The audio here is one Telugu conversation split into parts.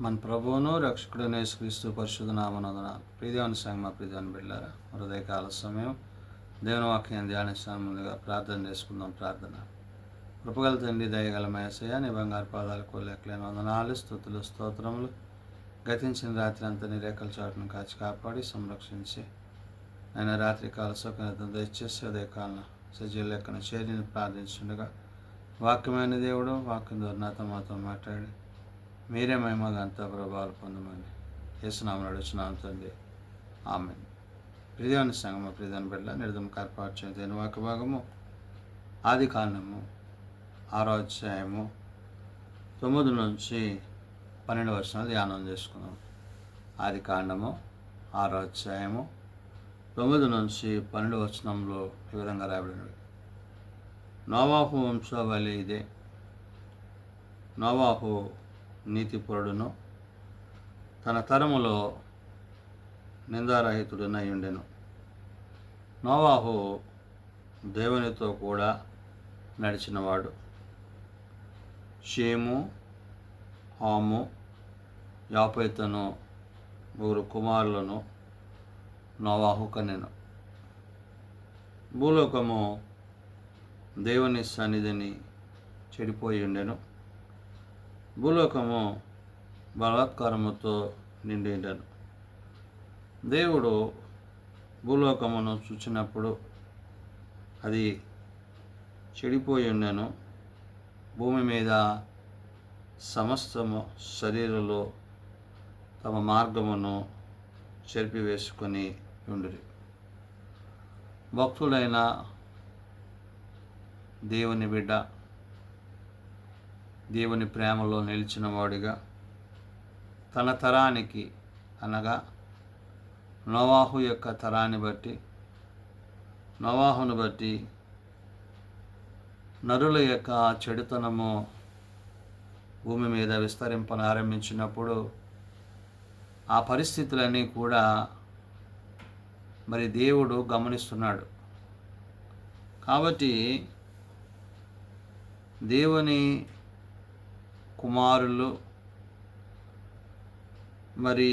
మన ప్రభువును రక్షకుడైన యేసుక్రీస్తు పరిశుద్ధ నామమున ప్రియదేవుని సంగమ ప్రియదేవుని బిడ్డలారా హృదయకాల సమయం దేవుని వాక్యాన్ని ధ్యానిస్తాను. ముందుగా ప్రార్థన చేసుకుందాం. ప్రార్థన. కృపగల తండ్రి, దయగల మేసయ్య, నీ బంగారు పాదాలకు లెక్కలేని వందనాలు, స్తుతులు, స్తోత్రములు. గతించిన రాత్రి అంతా నీ రేఖల చాటును కాచి కాపాడి సంరక్షించి ఆయన రాత్రి కాల సుఖనితం దయచేసి ఉదయకాలను సజీవ లెక్కన చేరిని ప్రార్థించుండగా వాక్యమైన దేవుడు వాక్యం ద్వారా నాతో మాతో మాట్లాడి మీరే మహిమగా అంతా ప్రభావాలు పొందమని యేసునామమున అడుగుచున్నాం తండ్రి. ఆమేన్. ప్రియదేవుని సంగమ ప్రియదేవుని బిడ్డ నిర్ధం కార్పాటు దేని వాక్య భాగము ఆది కాండము 6వ అధ్యాయము 9 నుంచి 12 వచనాలు ధ్యానం చేసుకుందాం. ఆది కాండము 6వ అధ్యాయము 9 నుంచి 12 వచనంలో ఈ విధంగా రాయబడినవి. నోవాహు వంశావళి ఇదే. నోవాహు నీతిపరుడును తన తరములో నిందారహితుడునై ఉండెను. నోవాహు దేవునితో కూడా నడిచినవాడు. షేము, హాము, యాపేతును ముగ్గురు కుమారులను నోవాహు కనెను. భూలోకము దేవుని సన్నిధిని చెడిపోయి ఉండెను. భూలోకము బలాత్కారముతో నిండి ఉండెను. దేవుడు భూలోకమును చూచినప్పుడు అది చెడిపోయి ఉండెను. భూమి మీద సమస్తము శరీరులు తమ మార్గమును చెరిపివేసుకొని ఉండిరి. భక్తుడైన దేవుని బిడ్డ దేవుని ప్రేమలో నిలిచిన వాడిగా తన తరానికి అనగా నోవాహు యొక్క తరాన్ని బట్టి నోవాహును బట్టి నరుల యొక్క చెడుతనము భూమి మీద విస్తరింపనారంభించినప్పుడు ఆ పరిస్థితులన్నీ కూడా మరి దేవుడు గమనిస్తున్నాడు. కాబట్టి దేవుని కుమారులు మరి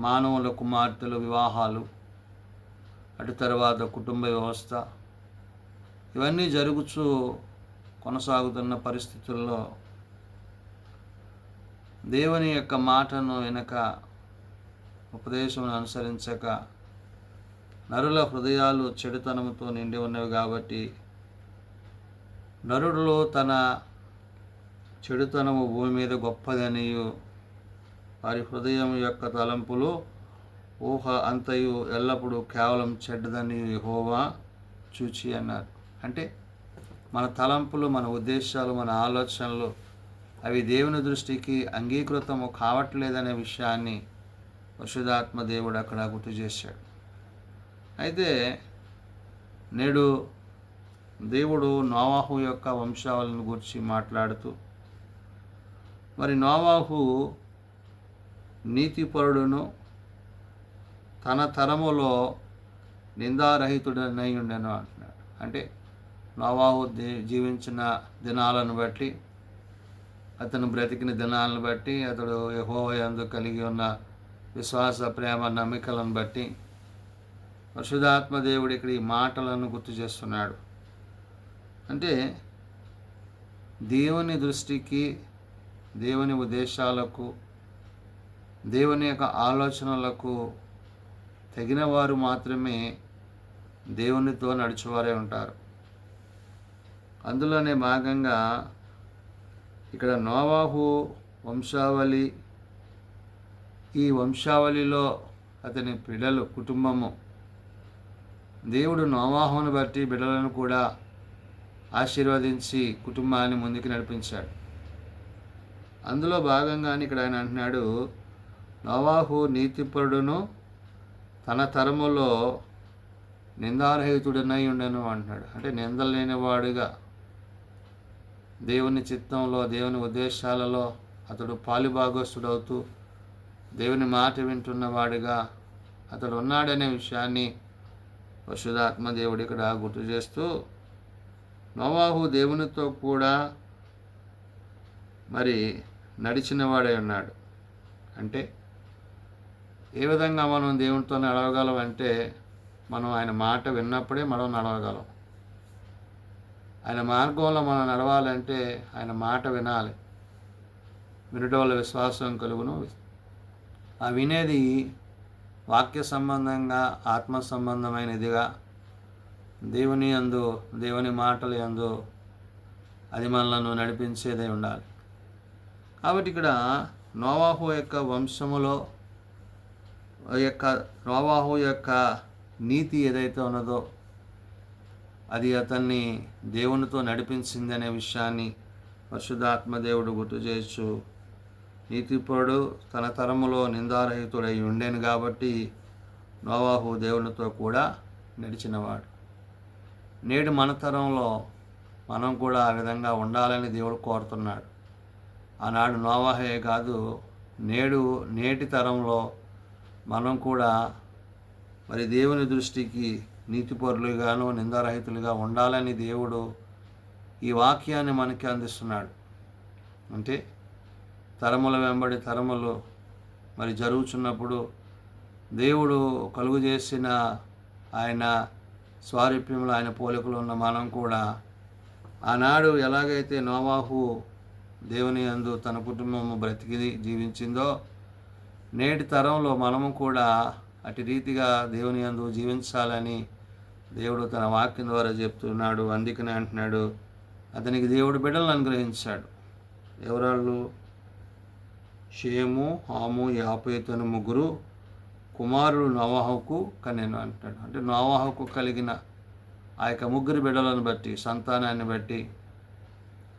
మానవుల కుమార్తెల వివాహాలు, అటు తర్వాత కుటుంబ వ్యవస్థ, ఇవన్నీ జరుగుతూ కొనసాగుతున్న పరిస్థితుల్లో దేవుని యొక్క మాటను వినక, ఉపదేశమును అనుసరించక నరుల హృదయాలు చెడుతనముతో నిండి ఉన్నవి. కాబట్టి నరుడులో తన చెడుతనము భూమి మీద గొప్పదనియు, వారి హృదయం యొక్క తలంపులు ఊహ అంతయు ఎల్లప్పుడూ కేవలం చెడ్డదని యెహోవా చూచి అన్నారు. అంటే మన తలంపులు, మన ఉద్దేశాలు, మన ఆలోచనలు అవి దేవుని దృష్టికి అంగీకృతము కావట్లేదనే విషయాన్ని పరిశుద్ధాత్మ దేవుడు అక్కడ గుర్తు చేశాడు. అయితే నేడు దేవుడు నోవాహు యొక్క వంశావళిని గురించి మాట్లాడుతూ, మరి నోవాహు నీతిపరుడును తన తరములో నిందారహితుడనై ఉండెను అంటున్నాడు. అంటే నోవాహు జీవించిన దినాలను బట్టి, అతను బ్రతికిన దినాలను బట్టి, అతడు యెహోవా యందు కలిగి ఉన్న విశ్వాస, ప్రేమ, నమ్మికలను బట్టి పరిశుద్ధాత్మ దేవుడు ఇక్కడ ఈ మాటలను గుర్తు చేస్తున్నాడు. అంటే దేవుని దృష్టికి, దేవుని ఉద్దేశాలకు, దేవుని యొక్క ఆలోచనలకు తగిన వారు మాత్రమే దేవునితో నడిచేవారే ఉంటారు. అందులోనే భాగంగా ఇక్కడ నోవాహు వంశావళి, ఈ వంశావళిలో అతని పిల్లలు, కుటుంబము, దేవుడు నోవాహును బట్టి బిడ్డలను కూడా ఆశీర్వదించి కుటుంబాన్ని ముందుకు నడిపించాడు. అందులో భాగంగానే ఇక్కడ ఆయన అంటున్నాడు, నోవాహు నీతిపరుడును తన తరములో నిందారహితుడనై ఉండెను అంటున్నాడు. అంటే నిందలేనివాడుగా దేవుని చిత్తంలో, దేవుని ఉద్దేశాలలో అతడు పాలుభాగస్తుడవుతూ దేవుని మాట వింటున్నవాడిగా అతడు ఉన్నాడనే విషయాన్ని పరిశుద్ధాత్మ దేవుడు ఇక్కడ గుర్తు చేస్తూ, నోవాహు దేవునితో కూడా మరి నడిచిన వాడై ఉన్నాడు. అంటే ఏ విధంగా మనం దేవునితో నడవగలం అంటే, మనం ఆయన మాట విన్నప్పుడే మనం నడవగలం. ఆయన మార్గంలో మనం నడవాలంటే ఆయన మాట వినాలి. వినడం వల్ల విశ్వాసం కలుగును. ఆ వినేది వాక్య సంబంధంగా, ఆత్మ సంబంధమైనదిగా, దేవుని యందు, దేవుని మాటల యందు అది మనలను నడిపించేదే ఉండాలి. కాబట్టి ఇక్కడ నోవాహు యొక్క వంశములో నోవాహు యొక్క నీతి ఏదైతే ఉన్నదో అది అతన్ని దేవునితో నడిపించింది అనే విషయాన్ని పరిశుద్ధాత్మ దేవుడు గుర్తు చేయొచ్చు. నీతిపరుడు తన తరములో నిందారహితుడై ఉండేను కాబట్టి నోవాహు దేవునితో కూడా నడిచినవాడు. నేడు మన తరంలో మనం కూడా ఆ విధంగా ఉండాలని దేవుడు కోరుతున్నాడు. ఆనాడు నోవాహే కాదు, నేటి తరంలో మనం కూడా మరి దేవుని దృష్టికి నీతిపరులుగాను నిందారహితులుగా ఉండాలని దేవుడు ఈ వాక్యాన్ని మనకి అందిస్తున్నాడు. అంటే తరముల వెంబడి తరములు మరి జరుగుతున్నప్పుడు దేవుడు కలుగు చేసిన ఆయన స్వారూప్యంలో, ఆయన పోలికలు ఉన్న మనం కూడా ఆనాడు ఎలాగైతే నోవాహు దేవుని యందు తన కుటుంబము బ్రతికి జీవించిందో, నేటి తరంలో మనము కూడా అటు రీతిగా దేవుని యందు జీవించాలని దేవుడు తన వాక్యం ద్వారా చెప్తున్నాడు. అందుకనే అంటున్నాడు, అతనికి దేవుడు బిడ్డలను అనుగ్రహించాడు. ఎవరాళ్ళు? షేము, హాము, యాపేతు అను ముగ్గురు కుమారుడు నోవాహుకు కనెను అంటున్నాడు. అంటే నోవాహుకు కలిగిన ఆ యొక్క ముగ్గురు బిడ్డలను బట్టి, సంతానాన్ని బట్టి,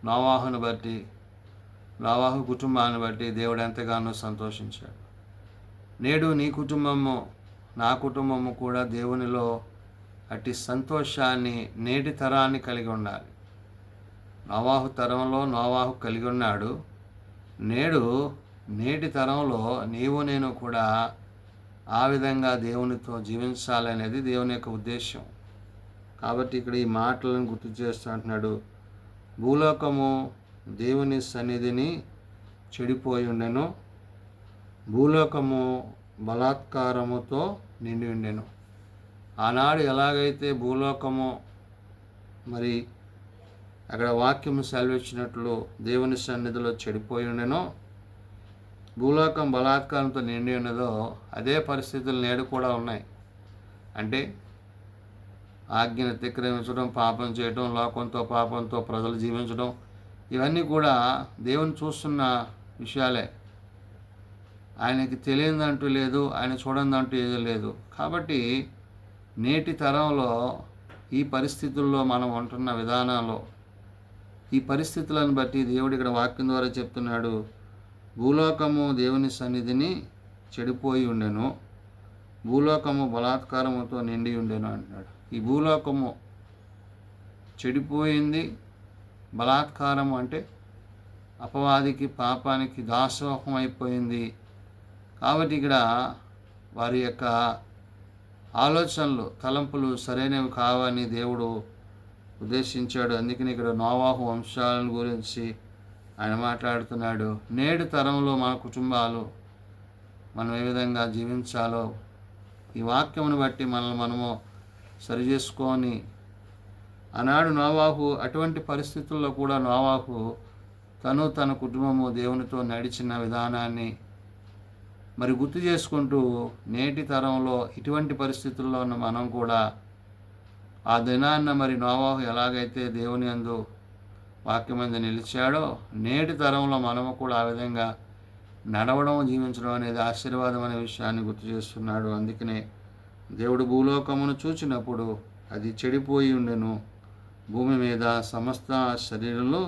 నోవాహును బట్టి, నోవాహు కుటుంబాన్ని బట్టి దేవుడు ఎంతగానో సంతోషించాడు. నేడు నీ కుటుంబము, నా కుటుంబము కూడా దేవునిలో అట్టి సంతోషాన్ని, నేటి తరాన్ని కలిగి ఉండాలి. నోవాహు తరంలో నోవాహు కలిగి ఉన్నాడు. నేటి తరంలో నీవు నేను కూడా ఆ విధంగా దేవునితో జీవించాలనేది దేవుని యొక్క ఉద్దేశం. కాబట్టి ఇక్కడ ఈ మాటలను గుర్తు చేస్తూ అంటున్నాడు, భూలోకము దేవుని సన్నిధిని చెడిపోయి ఉండెను, భూలోకము బలాత్కారముతో నిండి ఉండెను. ఆనాడు ఎలాగైతే భూలోకము మరి అక్కడ వాక్యము సెలవిచ్చినట్లు దేవుని సన్నిధిలో చెడిపోయి ఉండెనో, భూలోకం బలాత్కారంతో నిండి ఉన్నదో అదే పరిస్థితులు నేడు కూడా ఉన్నాయి. అంటే ఆజ్ఞను అతిక్రమించడం, పాపం చేయడం, లోకంతో పాపంతో ప్రజలు జీవించడం, ఇవన్నీ కూడా దేవుని చూస్తున్న విషయాలే. ఆయనకి తెలియదంటూ లేదు, ఆయన చూడదంటూ ఏది లేదు. కాబట్టి నేటి తరంలో ఈ పరిస్థితుల్లో మనం ఉంటున్న విధానంలో, ఈ పరిస్థితులను బట్టి దేవుడు ఇక్కడ వాక్యం ద్వారా చెప్తున్నాడు, భూలోకము దేవుని సన్నిధిని చెడిపోయి ఉండెను, భూలోకము బలాత్కారముతో నిండి ఉండెను అంటున్నాడు. ఈ భూలోకము చెడిపోయింది. బలాత్కారము అంటే అపవాదికి, పాపానికి దాసోహం అయిపోయింది. కాబట్టి ఇక్కడ వారి యొక్క ఆలోచనలు, తలంపులు సరైనవి కావని దేవుడు ఉద్దేశించాడు. అందుకని ఇక్కడ నోవాహు వంశాల గురించి ఆయన మాట్లాడుతున్నాడు. నేడు తరంలో మన కుటుంబాలు మనం ఏ విధంగా జీవించాలో ఈ వాక్యమును బట్టి మనము సరి చేసుకొని, ఆనాడు నోవాహు అటువంటి పరిస్థితుల్లో కూడా నోవాహు తన కుటుంబము దేవునితో నడిచిన విధానాన్ని మరి గుర్తు చేసుకుంటూ, నేటి తరంలో ఇటువంటి పరిస్థితుల్లో ఉన్న మనం కూడా ఆ దినాన్న మరి నోవాహు ఎలాగైతే దేవుని యందు వాక్యమందు నిలిచాడో, నేటి తరంలో మనము కూడా ఆ విధంగా నడవడం, జీవించడం అనేది ఆశీర్వాదం అనే విషయాన్ని గుర్తు చేస్తున్నాడు. అందుకనే దేవుడు భూలోకమును చూచినప్పుడు అది చెడిపోయి ఉండెను, భూమి మీద సమస్త శరీరంలో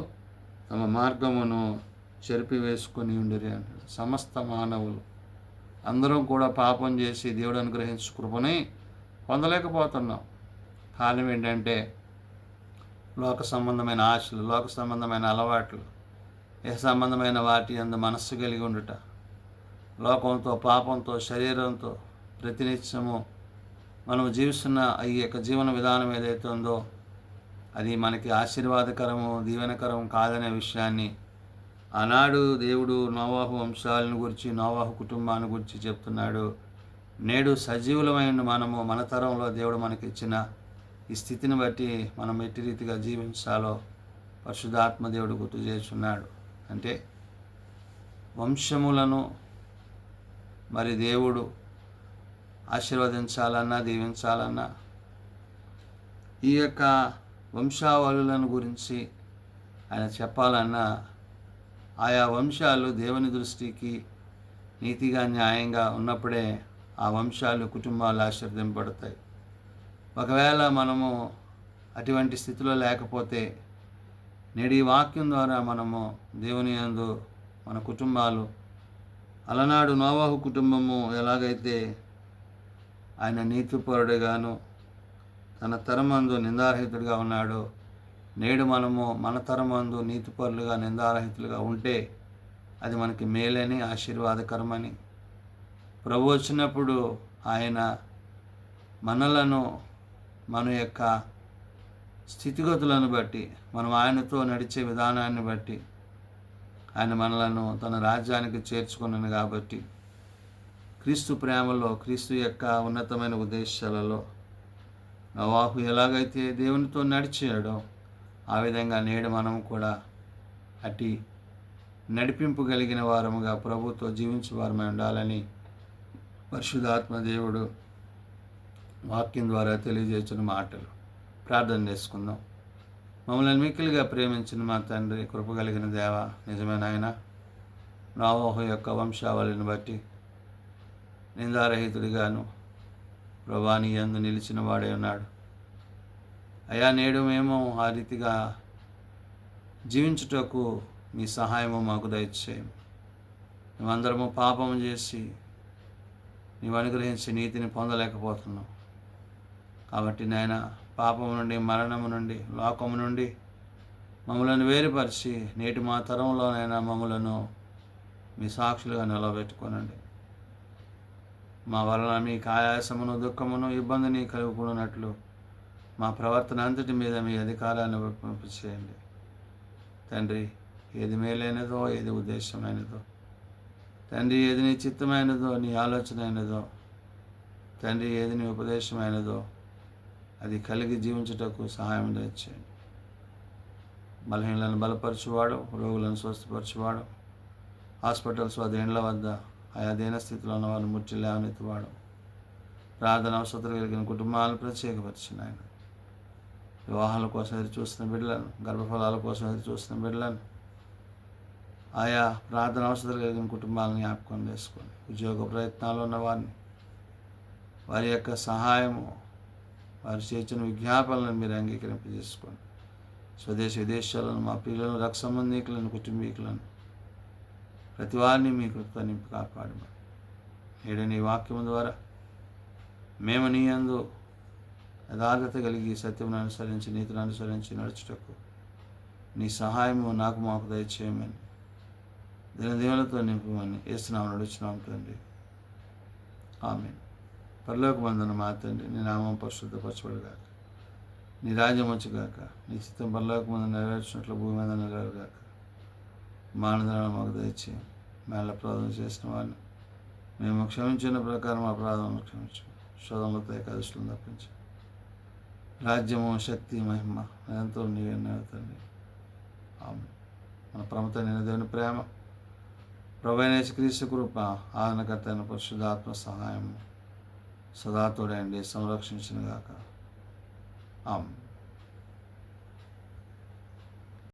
తమ మార్గమును చెరిపివేసుకొని ఉండిరి అంటాడు. సమస్త మానవులు అందరం కూడా పాపం చేసి దేవుడు అనుగ్రహించు కృపని పొందలేకపోతున్నాం. కారణం ఏంటంటే లోక సంబంధమైన ఆశలు, లోక సంబంధమైన అలవాట్లు, ఏ సంబంధమైన వాటి యందు మనస్సు కలిగి ఉండుట, లోకంతో, పాపంతో, శరీరంతో ప్రతినిత్యము మనం జీవిస్తున్న ఈ యొక్క జీవన విధానం ఏదైతే ఉందో అది మనకి ఆశీర్వాదకరము, దీవెనకరం కాదనే విషయాన్ని ఆనాడు దేవుడు నోవాహు వంశాలను గురించి, నోవాహు కుటుంబాన్ని గురించి చెప్తున్నాడు. నేడు సజీవులమైన మనము మన తరంలో దేవుడు మనకిచ్చిన ఈ స్థితిని బట్టి మనం ఎట్టి రీతిగా జీవించాలో పరిశుద్ధాత్మ దేవుడు గుర్తు చేస్తున్నాడు. అంటే వంశములను మరి దేవుడు ఆశీర్వదించాలన్నా, దీవించాలన్నా ఈ యొక్క వంశావళులను గురించి ఆయన చెప్పాలన్నా ఆయా వంశాలు దేవుని దృష్టికి నీతిగా, న్యాయంగా ఉన్నప్పుడే ఆ వంశాలు, కుటుంబాలు ఆశీర్వదింపబడతాయి. ఒకవేళ మనము అటువంటి స్థితిలో లేకపోతే నేడు ఈ వాక్యం ద్వారా మనము దేవుని యందు మన కుటుంబాలు, అలనాడు నోవాహు కుటుంబము ఎలాగైతే ఆయన నీతిపరుడుగాను తన తరమందు నిందారహితుడిగా ఉన్నాడో, నేడు మనము మన తరమందు నీతిపరులుగా, నిందారహితులుగా ఉంటే అది మనకి మేలని, ఆశీర్వాదకరమని, ప్రభు వచ్చినప్పుడు ఆయన మనలను మన యొక్క స్థితిగతులను బట్టి, మనం ఆయనతో నడిచే విధానాన్ని బట్టి ఆయన మనలను తన రాజ్యానికి చేర్చుకున్నాను. కాబట్టి క్రీస్తు ప్రేమలో, క్రీస్తు యొక్క ఉన్నతమైన ఉద్దేశాలలో నోవాహు ఎలాగైతే దేవునితో నడిచాడో ఆ విధంగా నేడు మనం కూడా అట్టి నడిపింపు కలిగిన వారముగా ప్రభుతో జీవించే వారమై ఉండాలని పరిశుద్ధాత్మ దేవుడు వాక్యం ద్వారా తెలియజేసిన మాటలు. ప్రార్థన చేసుకుందాం. మమ్మల్ని మిక్కిలిగా ప్రేమించిన మా తండ్రి, కృప కలిగిన దేవ, నిజమైన ఆయన నోవాహు యొక్క వంశావళిని బట్టి నిందారహితుడిగాను ప్రభా నీ యందు నిలిచిన వాడే ఉన్నాడు. అయ్యా, నేడు మేము ఆ రీతిగా జీవించుటకు మీ సహాయము మాకు దయచేయము. మేమందరము పాపము చేసి నీవు అనుగ్రహించి నీతిని పొందలేకపోతున్నాం. కాబట్టి నాయన, పాపము నుండి, మరణము నుండి, లోకము నుండి మమ్మలను వేరుపరిచి నేటి మా తరంలోనైనా మమ్మలను మీ సాక్షులుగా నిలబెట్టుకోనండి. మా వలన మీకు ఆయాసమును, దుఃఖమును, ఇబ్బందిని కలుగుకున్నట్లు మా ప్రవర్తన అంతటి మీద మీ అధికారాన్ని పంపించేయండి. తండ్రి, ఏది మేలైనదో, ఏది ఉద్దేశమైనదో, తండ్రి, ఏది నీ చిత్తమైనదో, నీ ఆలోచన అయినదో, తండ్రి, ఏది నీ ఉపదేశమైనదో అది కలిగి జీవించుటకు సహాయం చేయండి. బలహీనలను బలపరచువాడు, రోగులను స్వస్థపరచువాడు, హాస్పిటల్స్ వద్ద, ఇండ్ల వద్ద ఆయా దీన స్థితిలో ఉన్న వారిని ముట్టి లేవనెత్తువాడు. ప్రార్థన అవసరం కలిగిన కుటుంబాలను ప్రత్యేకపరిచిన ఆయన, వివాహాల కోసం ఎదురు చూస్తున్న బిడ్డలను, గర్భఫలాల కోసం ఎదురు చూస్తున్న బిడ్డలను, ఆయా ప్రార్థన అవసరం కలిగిన కుటుంబాలను జ్ఞాపకం చేసుకోండి. ఉద్యోగ ప్రయత్నాలు ఉన్న వారిని, వారి యొక్క సహాయము, వారు చేసిన విజ్ఞాపనలను మీరు అంగీకరింపజేసుకోండి. స్వదేశ విదేశాలను, మా పిల్లలను, రక్త సంబంధికులను, కుటుంబీకులను, ప్రతి వారిని మీ కృపతో నింపి కాపాడమని నేడు నీ వాక్యము ద్వారా మేము నీ యందు యథార్థత కలిగి సత్యమును అనుసరించి, నీతిని అనుసరించి నడుచుటకు నీ సహాయము మాకు దయచేయమని, దినదీవులతో నింపమని యేసునామమున నడుచున్నాం తండ్రి. ఆమేన్. పరలోకమందున్న మా తండ్రి, నీ నామం పరిశుద్ధపరచబడుగాక, నీ రాజ్యం వచ్చుగాక, నీ చిత్తం పరలోకమందు నెరవేర్చినట్లు భూమి మీద నెరవేరుగాక. మానవులను మాకు దయచేయం. మేళ్ళ ప్రార్థన చేసిన వారిని మేము క్షమించిన ప్రకారం మా ప్రార్థనను క్షమించు. శోధములతో ఏకాదశులను తప్పించు. రాజ్యము, శక్తి, మహిమ ఎంతో నీవే తండ్రి. ఆమేన్. మన ప్రమతైన దేవుని ప్రేమ, ప్రభువైన యేసుక్రీస్తు కృప, ఆదరణకర్త అయిన పరిశుద్ధాత్మ సహాయము సదా తోడైండి సంరక్షించునుగాక. ఆమేన్.